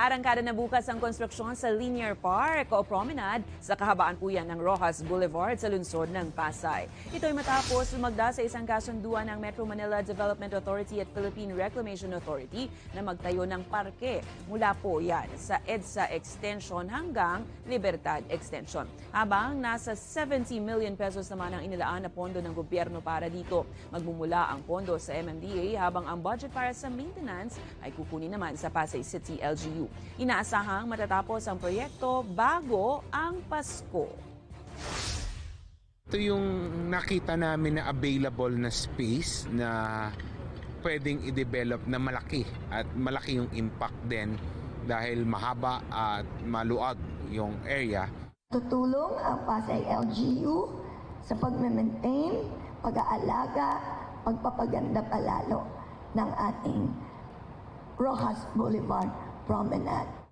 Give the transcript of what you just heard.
Aarangkada na bukas ang konstruksyon sa Linear Park o Promenade sa kahabaan po yan ng Rojas Boulevard sa lungsod ng Pasay. Ito'y matapos lumagda sa isang kasunduan ng Metro Manila Development Authority at Philippine Reclamation Authority na magtayo ng parke mula po yan sa EDSA Extension hanggang Libertad Extension. Habang nasa 70 million pesos naman ang inilaan na pondo ng gobyerno para dito. Magmumula ang pondo sa MMDA habang ang budget para sa maintenance ay kukunin naman sa Pasay City LGU. Inaasahang matatapos ang proyekto bago ang Pasko. Ito yung nakita namin na available na space na pwedeng i-develop na malaki at malaki yung impact din dahil mahaba at maluag yung area. Tutulong ang Pasay LGU sa pag-maintain, pag-aalaga, pagpapaganda palalo ng ating Rojas Boulevard Promenade.